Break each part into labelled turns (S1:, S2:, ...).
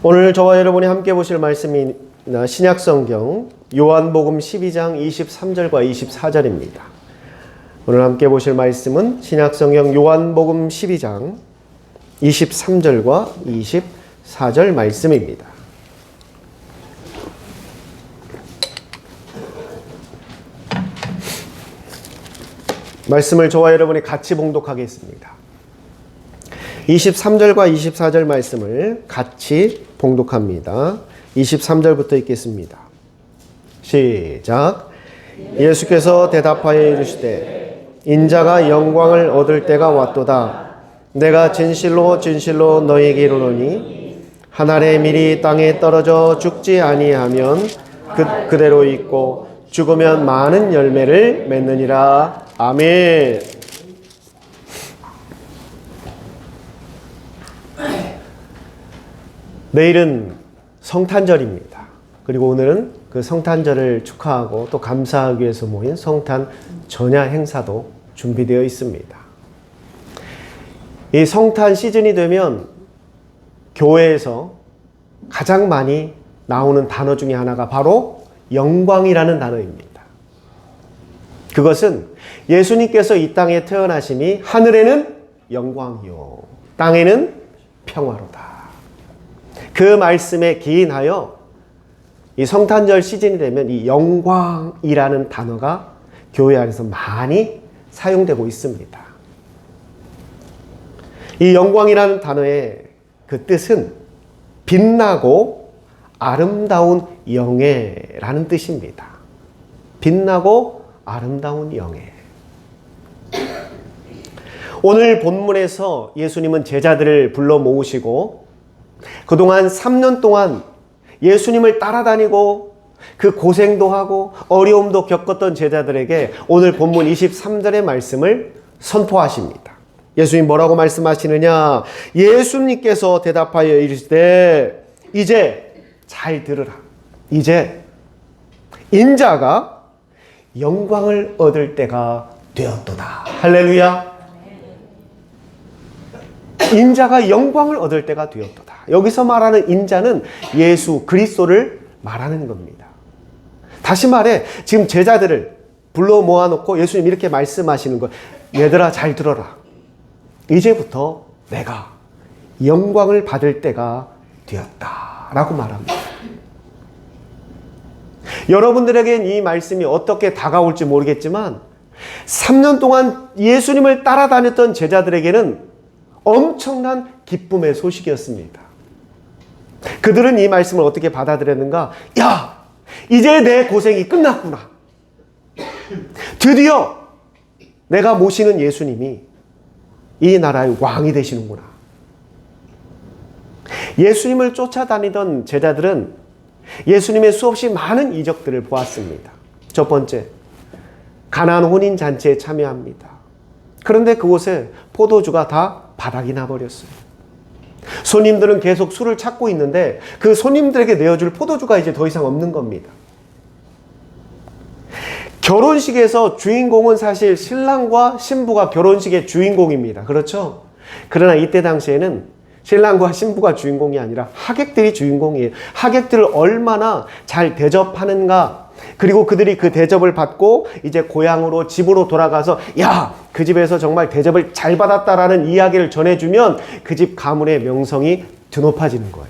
S1: 오늘 저와 여러분이 함께 보실 말씀이 신약성경 요한복음 12장 23절과 24절입니다. 오늘 함께 보실 말씀은 신약성경 요한복음 12장 23절과 24절 말씀입니다. 말씀을 저와 여러분이 같이 봉독하겠습니다. 23절과 24절 말씀을 같이 봉독합니다. 23절부터 읽겠습니다. 시작. 예수께서 대답하여 이르시되 인자가 영광을 얻을 때가 왔도다. 내가 진실로 진실로 너희에게 이르노니 한 알의 밀이 땅에 떨어져 죽지 아니하면 그대로 있고 죽으면 많은 열매를 맺느니라. 아멘. 내일은 성탄절입니다. 그리고 오늘은 그 성탄절을 축하하고 또 감사하기 위해서 모인 성탄 전야 행사도 준비되어 있습니다. 이 성탄 시즌이 되면 교회에서 가장 많이 나오는 단어 중에 하나가 바로 영광이라는 단어입니다. 그것은 예수님께서 이 땅에 태어나심이 하늘에는 영광이요 땅에는 평화로다. 그 말씀에 기인하여 이 성탄절 시즌이 되면 이 영광이라는 단어가 교회 안에서 많이 사용되고 있습니다. 이 영광이라는 단어의 그 뜻은 빛나고 아름다운 영예라는 뜻입니다. 빛나고 아름다운 영예. 오늘 본문에서 예수님은 제자들을 불러 모으시고 그동안 3년 동안 예수님을 따라다니고 그 고생도 하고 어려움도 겪었던 제자들에게 오늘 본문 23절의 말씀을 선포하십니다. 예수님 뭐라고 말씀하시느냐? 예수님께서 대답하여 이르시되 이제 잘 들으라. 이제 인자가 영광을 얻을 때가 되었도다. 할렐루야. 인자가 영광을 얻을 때가 되었도다. 여기서 말하는 인자는 예수 그리스도를 말하는 겁니다. 다시 말해 지금 제자들을 불러 모아놓고 예수님 이렇게 말씀하시는 거, 얘들아 잘 들어라. 이제부터 내가 영광을 받을 때가 되었다 라고 말합니다. 여러분들에겐 이 말씀이 어떻게 다가올지 모르겠지만 3년 동안 예수님을 따라다녔던 제자들에게는 엄청난 기쁨의 소식이었습니다. 그들은 이 말씀을 어떻게 받아들였는가? 야, 이제 내 고생이 끝났구나. 드디어 내가 모시는 예수님이 이 나라의 왕이 되시는구나. 예수님을 쫓아다니던 제자들은 예수님의 수없이 많은 이적들을 보았습니다. 첫 번째, 가나안 혼인잔치에 참여합니다. 그런데 그곳에 포도주가 다 바닥이 나버렸어요. 손님들은 계속 술을 찾고 있는데 그 손님들에게 내어줄 포도주가 이제 더 이상 없는 겁니다. 결혼식에서 주인공은 사실 신랑과 신부가 결혼식의 주인공입니다. 그렇죠? 그러나 이때 당시에는 신랑과 신부가 주인공이 아니라 하객들이 주인공이에요. 하객들을 얼마나 잘 대접하는가, 그리고 그들이 그 대접을 받고 이제 고향으로 집으로 돌아가서 야, 그 집에서 정말 대접을 잘 받았다라는 이야기를 전해주면 그 집 가문의 명성이 드높아지는 거예요.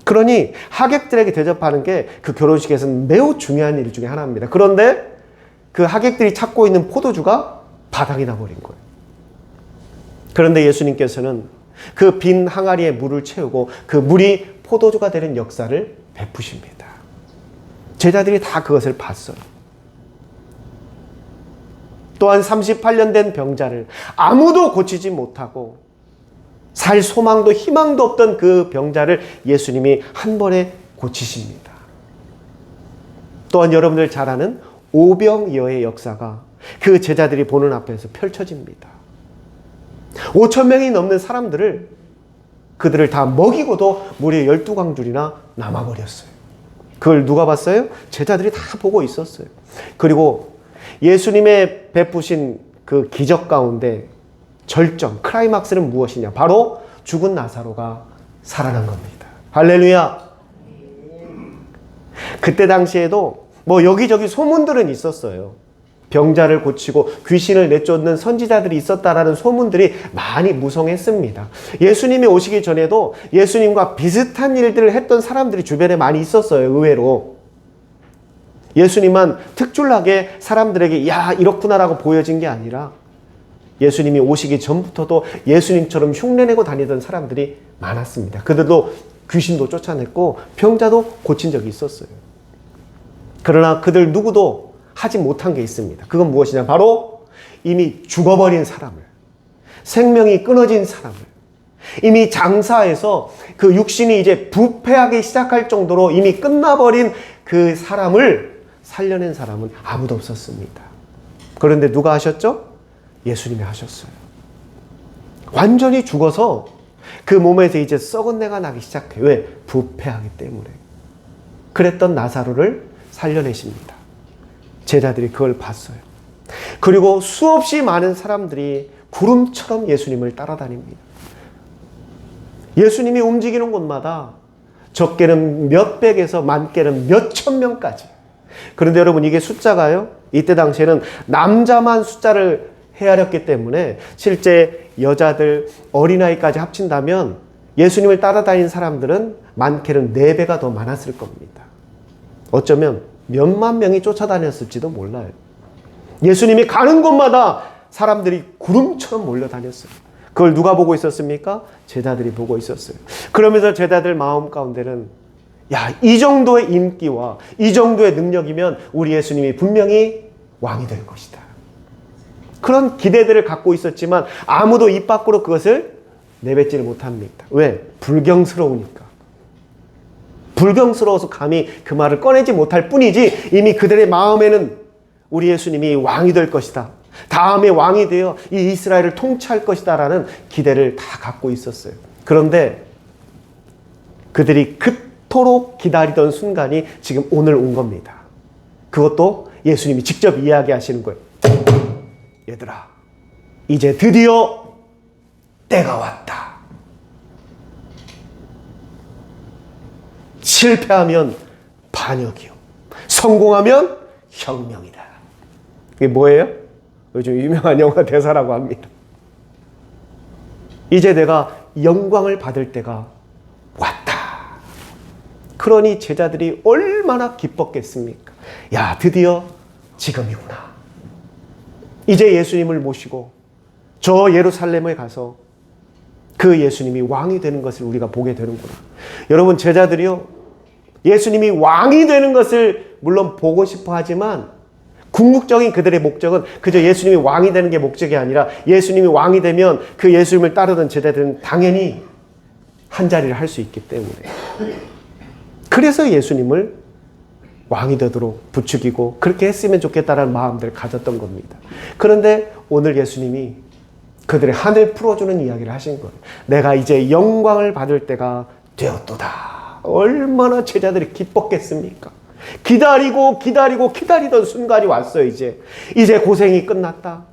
S1: 그러니 하객들에게 대접하는 게 그 결혼식에서는 매우 중요한 일 중에 하나입니다. 그런데 그 하객들이 찾고 있는 포도주가 바닥이 나버린 거예요. 그런데 예수님께서는 그 빈 항아리에 물을 채우고 그 물이 포도주가 되는 역사를 베푸십니다. 제자들이 다 그것을 봤어요. 또한 38년 된 병자를 아무도 고치지 못하고 살 소망도 희망도 없던 그 병자를 예수님이 한 번에 고치십니다. 또한 여러분들 잘 아는 오병이어의 역사가 그 제자들이 보는 앞에서 펼쳐집니다. 5,000명이 넘는 사람들을 그들을 다 먹이고도 무려 12광줄이나 남아버렸어요. 그걸 누가 봤어요? 제자들이 다 보고 있었어요. 그리고 예수님의 베푸신 그 기적 가운데 절정, 클라이막스는 무엇이냐? 바로 죽은 나사로가 살아난 겁니다. 할렐루야. 그때 당시에도 뭐 여기저기 소문들은 있었어요. 병자를 고치고 귀신을 내쫓는 선지자들이 있었다라는 소문들이 많이 무성했습니다. 예수님이 오시기 전에도 예수님과 비슷한 일들을 했던 사람들이 주변에 많이 있었어요. 의외로. 예수님만 특출나게 사람들에게 야 이렇구나라고 보여진 게 아니라 예수님이 오시기 전부터도 예수님처럼 흉내내고 다니던 사람들이 많았습니다. 그들도 귀신도 쫓아냈고 병자도 고친 적이 있었어요. 그러나 그들 누구도 하지 못한 게 있습니다. 그건 무엇이냐? 바로 이미 죽어버린 사람을, 생명이 끊어진 사람을, 이미 장사해서 그 육신이 이제 부패하기 시작할 정도로 이미 끝나버린 그 사람을 살려낸 사람은 아무도 없었습니다. 그런데 누가 하셨죠? 예수님이 하셨어요. 완전히 죽어서 그 몸에서 이제 썩은 내가 나기 시작해요. 왜? 부패하기 때문에. 그랬던 나사로를 살려내십니다. 제자들이 그걸 봤어요. 그리고 수없이 많은 사람들이 구름처럼 예수님을 따라다닙니다. 예수님이 움직이는 곳마다 적게는 몇백에서 많게는 몇천 명까지. 그런데 여러분 이게 숫자가요. 이때 당시에는 남자만 숫자를 헤아렸기 때문에 실제 여자들, 어린아이까지 합친다면 예수님을 따라다닌 사람들은 많게는 4배가 더 많았을 겁니다. 어쩌면 몇만 명이 쫓아다녔을지도 몰라요. 예수님이 가는 곳마다 사람들이 구름처럼 몰려다녔어요. 그걸 누가 보고 있었습니까? 제자들이 보고 있었어요. 그러면서 제자들 마음 가운데는 야, 이 정도의 인기와 이 정도의 능력이면 우리 예수님이 분명히 왕이 될 것이다. 그런 기대들을 갖고 있었지만 아무도 입 밖으로 그것을 내뱉지를 못합니다. 왜? 불경스러우니까. 불경스러워서 감히 그 말을 꺼내지 못할 뿐이지 이미 그들의 마음에는 우리 예수님이 왕이 될 것이다. 다음에 왕이 되어 이 이스라엘을 통치할 것이다 라는 기대를 다 갖고 있었어요. 그런데 그들이 그토록 기다리던 순간이 지금 오늘 온 겁니다. 그것도 예수님이 직접 이야기하시는 거예요. 얘들아, 이제 드디어 때가 왔다. 실패하면 반역이요. 성공하면 혁명이다. 이게 뭐예요? 요즘 유명한 영화 대사라고 합니다. 이제 내가 영광을 받을 때가 왔다. 그러니 제자들이 얼마나 기뻤겠습니까? 야, 드디어 지금이구나. 이제 예수님을 모시고 저 예루살렘에 가서 그 예수님이 왕이 되는 것을 우리가 보게 되는구나. 여러분, 제자들이요, 예수님이 왕이 되는 것을 물론 보고 싶어 하지만 궁극적인 그들의 목적은 그저 예수님이 왕이 되는 게 목적이 아니라 예수님이 왕이 되면 그 예수님을 따르던 제자들은 당연히 한 자리를 할 수 있기 때문에, 그래서 예수님을 왕이 되도록 부추기고 그렇게 했으면 좋겠다라는 마음들을 가졌던 겁니다. 그런데 오늘 예수님이 그들의 한을 풀어주는 이야기를 하신 거예요. 내가 이제 영광을 받을 때가 되었도다. 얼마나 제자들이 기뻤겠습니까? 기다리던 순간이 왔어요. 이제 고생이 끝났다.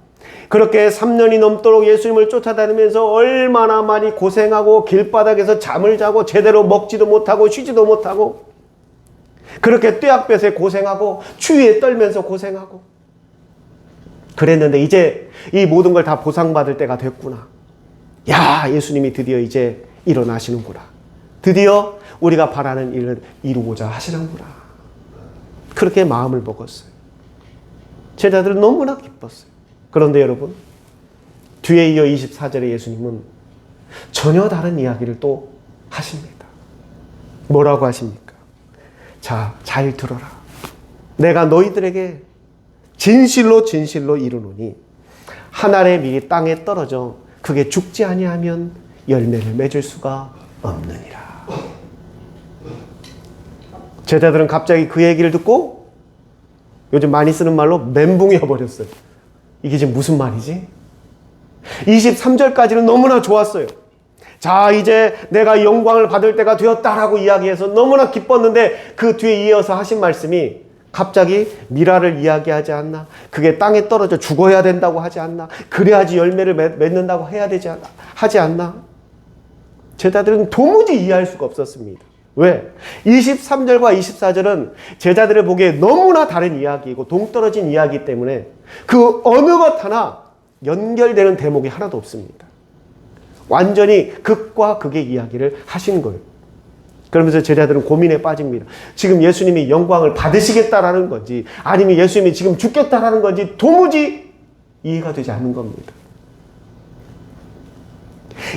S1: 그렇게 3년이 넘도록 예수님을 쫓아다니면서 얼마나 많이 고생하고 길바닥에서 잠을 자고 제대로 먹지도 못하고 쉬지도 못하고 그렇게 뙤약볕에 고생하고 추위에 떨면서 고생하고 그랬는데 이제 이 모든 걸 다 보상받을 때가 됐구나. 야, 예수님이 드디어 이제 일어나시는구나. 드디어 우리가 바라는 일을 이루고자 하시는구나. 그렇게 마음을 먹었어요. 제자들은 너무나 기뻤어요. 그런데 여러분, 뒤에 이어 24절에 예수님은 전혀 다른 이야기를 또 하십니다. 뭐라고 하십니까? 자, 잘 들어라. 내가 너희들에게 진실로 이르노니 한 알의 밀이 땅에 떨어져 그게 죽지 아니하면 열매를 맺을 수가 없느니라. 제자들은 갑자기 그 얘기를 듣고 요즘 많이 쓰는 말로 멘붕이 와버렸어요. 이게 지금 무슨 말이지? 23절까지는 너무나 좋았어요. 자, 이제 내가 영광을 받을 때가 되었다라고 이야기해서 너무나 기뻤는데 그 뒤에 이어서 하신 말씀이 갑자기 미라를 이야기하지 않나? 그게 땅에 떨어져 죽어야 된다고 하지 않나? 그래야지 열매를 맺는다고 해야 되지 않나? 하지 않나? 제자들은 도무지 이해할 수가 없었습니다. 왜? 23절과 24절은 제자들을 보기에 너무나 다른 이야기이고 동떨어진 이야기 때문에 그 어느 것 하나 연결되는 대목이 하나도 없습니다. 완전히 극과 극의 이야기를 하신 거예요. 그러면서 제자들은 고민에 빠집니다. 지금 예수님이 영광을 받으시겠다라는 건지 아니면 예수님이 지금 죽겠다라는 건지 도무지 이해가 되지 않는 겁니다.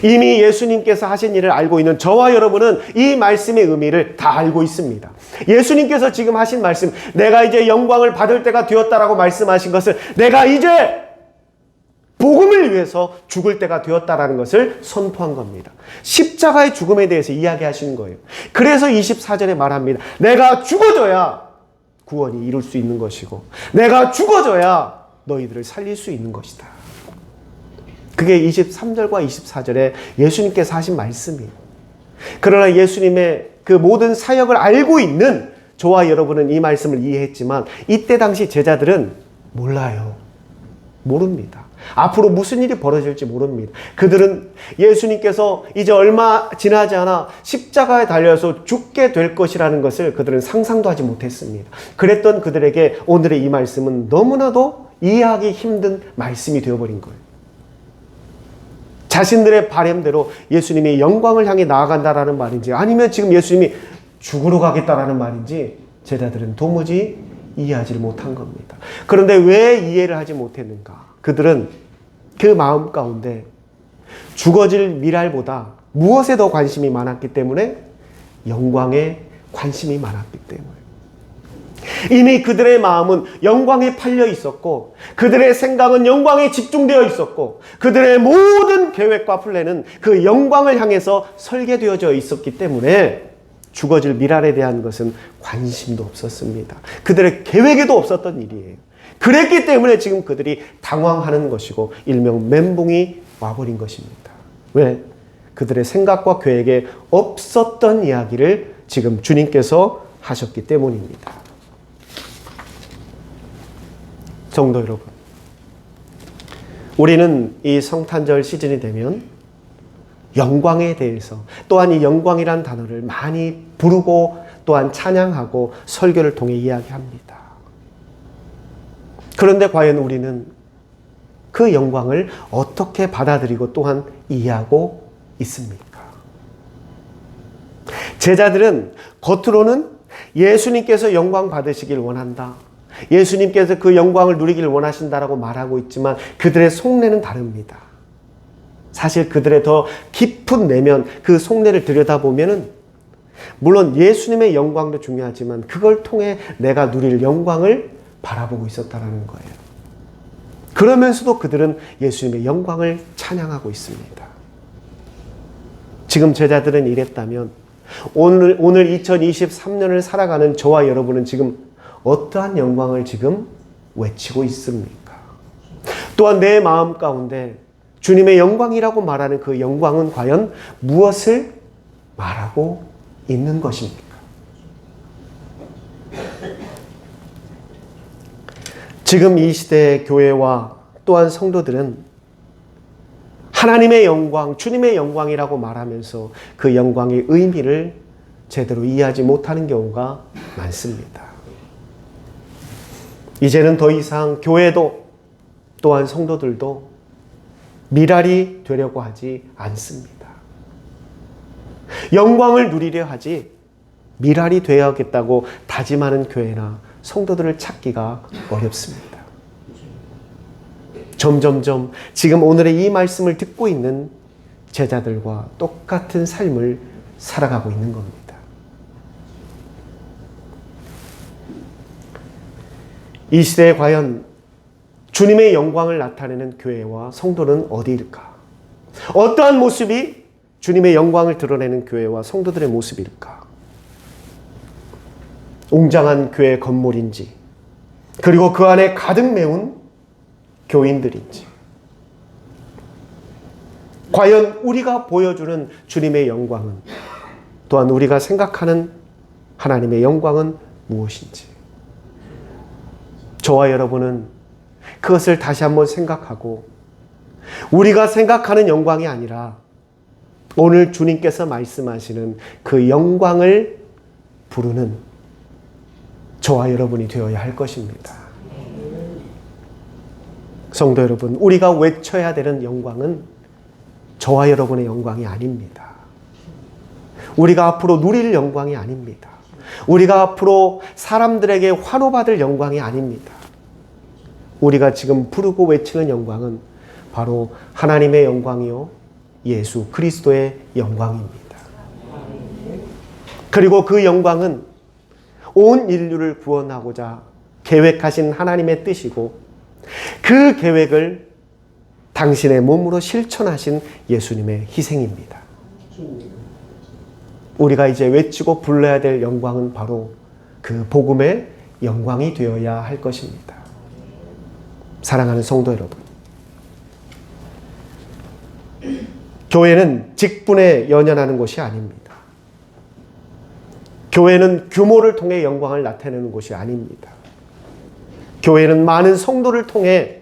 S1: 이미 예수님께서 하신 일을 알고 있는 저와 여러분은 이 말씀의 의미를 다 알고 있습니다. 예수님께서 지금 하신 말씀, 내가 이제 영광을 받을 때가 되었다라고 말씀하신 것을 내가 이제 복음을 위해서 죽을 때가 되었다라는 것을 선포한 겁니다. 십자가의 죽음에 대해서 이야기하시는 거예요. 그래서 24절에 말합니다. 내가 죽어져야 구원이 이룰 수 있는 것이고 내가 죽어져야 너희들을 살릴 수 있는 것이다. 그게 23절과 24절에 예수님께서 하신 말씀이에요. 그러나 예수님의 그 모든 사역을 알고 있는 저와 여러분은 이 말씀을 이해했지만 이때 당시 제자들은 몰라요. 모릅니다. 앞으로 무슨 일이 벌어질지 모릅니다. 그들은 예수님께서 이제 얼마 지나지 않아 십자가에 달려서 죽게 될 것이라는 것을 그들은 상상도 하지 못했습니다. 그랬던 그들에게 오늘의 이 말씀은 너무나도 이해하기 힘든 말씀이 되어버린 거예요. 자신들의 바램대로 예수님이 영광을 향해 나아간다라는 말인지 아니면 지금 예수님이 죽으러 가겠다라는 말인지 제자들은 도무지 이해하지를 못한 겁니다. 그런데 왜 이해를 하지 못했는가? 그들은 그 마음 가운데 죽어질 미랄보다 무엇에 더 관심이 많았기 때문에 영광에 관심이 많았기 때문에 이미 그들의 마음은 영광에 팔려 있었고 그들의 생각은 영광에 집중되어 있었고 그들의 모든 계획과 플랜은 그 영광을 향해서 설계되어져 있었기 때문에 죽어질 미랄에 대한 것은 관심도 없었습니다. 그들의 계획에도 없었던 일이에요. 그랬기 때문에 지금 그들이 당황하는 것이고 일명 멘붕이 와버린 것입니다. 왜? 그들의 생각과 계획에 없었던 이야기를 지금 주님께서 하셨기 때문입니다. 성도 여러분, 우리는 이 성탄절 시즌이 되면 영광에 대해서 또한 이 영광이란 단어를 많이 부르고 또한 찬양하고 설교를 통해 이야기합니다. 그런데 과연 우리는 그 영광을 어떻게 받아들이고 또한 이해하고 있습니까? 제자들은 겉으로는 예수님께서 영광 받으시길 원한다. 예수님께서 그 영광을 누리길 원하신다라고 말하고 있지만 그들의 속내는 다릅니다. 사실 그들의 더 깊은 내면 그 속내를 들여다보면은 물론 예수님의 영광도 중요하지만 그걸 통해 내가 누릴 영광을 바라보고 있었다는 거예요. 그러면서도 그들은 예수님의 영광을 찬양하고 있습니다. 지금 제자들은 이랬다면 오늘 2023년을 살아가는 저와 여러분은 지금 어떠한 영광을 지금 외치고 있습니까? 또한 내 마음 가운데 주님의 영광이라고 말하는 그 영광은 과연 무엇을 말하고 있는 것입니까? 지금 이 시대의 교회와 또한 성도들은 하나님의 영광, 주님의 영광이라고 말하면서 그 영광의 의미를 제대로 이해하지 못하는 경우가 많습니다. 이제는 더 이상 교회도 또한 성도들도 미랄이 되려고 하지 않습니다. 영광을 누리려 하지 미랄이 되어야겠다고 다짐하는 교회나 성도들을 찾기가 어렵습니다. 점점점 지금 오늘의 이 말씀을 듣고 있는 제자들과 똑같은 삶을 살아가고 있는 겁니다. 이 시대에 과연 주님의 영광을 나타내는 교회와 성도는 어디일까? 어떠한 모습이 주님의 영광을 드러내는 교회와 성도들의 모습일까? 웅장한 교회 건물인지, 그리고 그 안에 가득 메운 교인들인지, 과연 우리가 보여주는 주님의 영광은, 또한 우리가 생각하는 하나님의 영광은 무엇인지, 저와 여러분은 그것을 다시 한번 생각하고 우리가 생각하는 영광이 아니라 오늘 주님께서 말씀하시는 그 영광을 부르는 저와 여러분이 되어야 할 것입니다. 성도 여러분, 우리가 외쳐야 되는 영광은 저와 여러분의 영광이 아닙니다. 우리가 앞으로 누릴 영광이 아닙니다. 우리가 앞으로 사람들에게 환호받을 영광이 아닙니다. 우리가 지금 부르고 외치는 영광은 바로 하나님의 영광이요, 예수 그리스도의 영광입니다. 그리고 그 영광은 온 인류를 구원하고자 계획하신 하나님의 뜻이고, 그 계획을 당신의 몸으로 실천하신 예수님의 희생입니다. 우리가 이제 외치고 불러야 될 영광은 바로 그 복음의 영광이 되어야 할 것입니다. 사랑하는 성도 여러분, 교회는 직분에 연연하는 곳이 아닙니다. 교회는 규모를 통해 영광을 나타내는 곳이 아닙니다. 교회는 많은 성도를 통해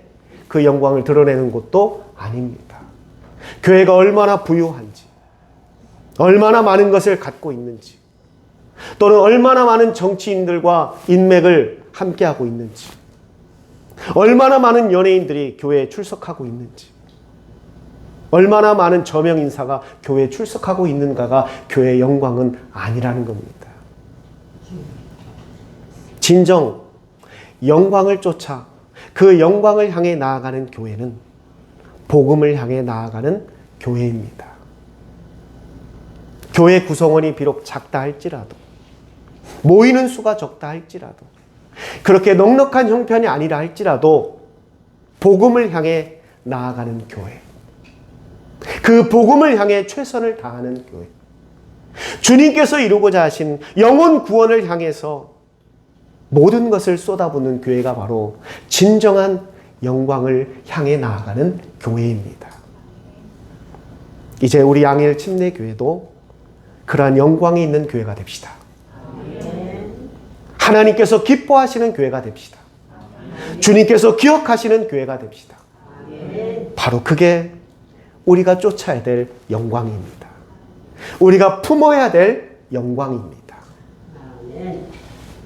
S1: 그 영광을 드러내는 곳도 아닙니다. 교회가 얼마나 부유한지, 얼마나 많은 것을 갖고 있는지, 또는 얼마나 많은 정치인들과 인맥을 함께하고 있는지, 얼마나 많은 연예인들이 교회에 출석하고 있는지, 얼마나 많은 저명 인사가 교회에 출석하고 있는가가 교회의 영광은 아니라는 겁니다. 진정 영광을 쫓아 그 영광을 향해 나아가는 교회는 복음을 향해 나아가는 교회입니다. 교회 구성원이 비록 작다 할지라도, 모이는 수가 적다 할지라도, 그렇게 넉넉한 형편이 아니라 할지라도 복음을 향해 나아가는 교회, 그 복음을 향해 최선을 다하는 교회, 주님께서 이루고자 하신 영혼 구원을 향해서 모든 것을 쏟아붓는 교회가 바로 진정한 영광을 향해 나아가는 교회입니다. 이제 우리 양일 침례교회도 그러한 영광이 있는 교회가 됩시다. 하나님께서 기뻐하시는 교회가 됩시다. 주님께서 기억하시는 교회가 됩시다. 바로 그게 우리가 쫓아야 될 영광입니다. 우리가 품어야 될 영광입니다.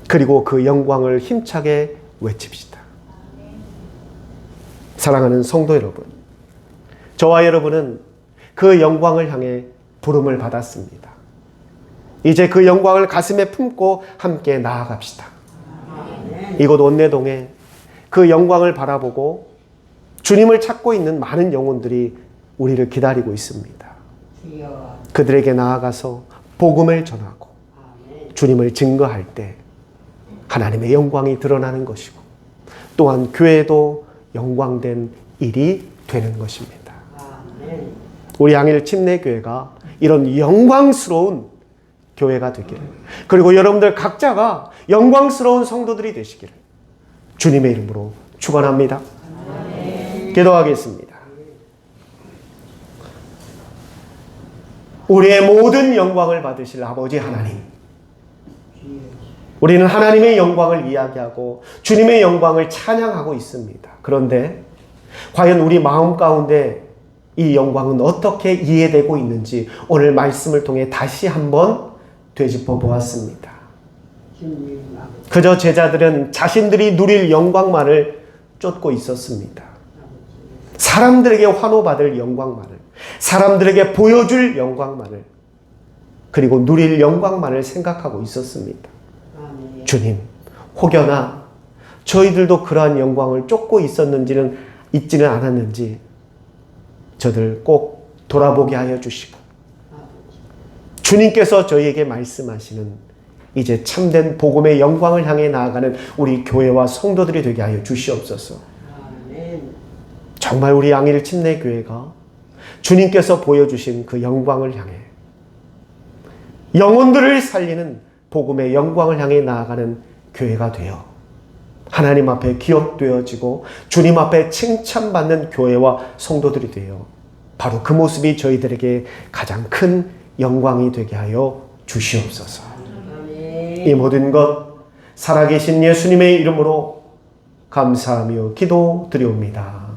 S1: 그리고 그 영광을 힘차게 외칩시다. 사랑하는 성도 여러분, 저와 여러분은 그 영광을 향해 부름을 받았습니다. 이제 그 영광을 가슴에 품고 함께 나아갑시다. 이곳 온내동에 그 영광을 바라보고 주님을 찾고 있는 많은 영혼들이 우리를 기다리고 있습니다. 그들에게 나아가서 복음을 전하고 주님을 증거할 때 하나님의 영광이 드러나는 것이고, 또한 교회도 영광된 일이 되는 것입니다. 우리 양일 침례교회가 이런 영광스러운 교회가 되기를, 그리고 여러분들 각자가 영광스러운 성도들이 되시기를 주님의 이름으로 축원합니다. 기도하겠습니다. 우리의 모든 영광을 받으실 아버지 하나님, 우리는 하나님의 영광을 이야기하고 주님의 영광을 찬양하고 있습니다. 그런데 과연 우리 마음 가운데 이 영광은 어떻게 이해되고 있는지 오늘 말씀을 통해 다시 한번 되짚어 보았습니다. 그저 제자들은 자신들이 누릴 영광만을 쫓고 있었습니다. 사람들에게 환호받을 영광만을, 사람들에게 보여줄 영광만을, 그리고 누릴 영광만을 생각하고 있었습니다. 주님, 혹여나 저희들도 그러한 영광을 쫓고 있지는 않았는지 저들 꼭 돌아보게 하여 주시고, 주님께서 저희에게 말씀하시는 이제 참된 복음의 영광을 향해 나아가는 우리 교회와 성도들이 되게 하여 주시옵소서. 정말 우리 양일 침례교회가 주님께서 보여주신 그 영광을 향해 영혼들을 살리는 복음의 영광을 향해 나아가는 교회가 되어 하나님 앞에 기억되어지고 주님 앞에 칭찬받는 교회와 성도들이 되어 바로 그 모습이 저희들에게 가장 큰 영광이 되게 하여 주시옵소서. 이 모든 것 살아계신 예수님의 이름으로 감사하며 기도드리옵니다.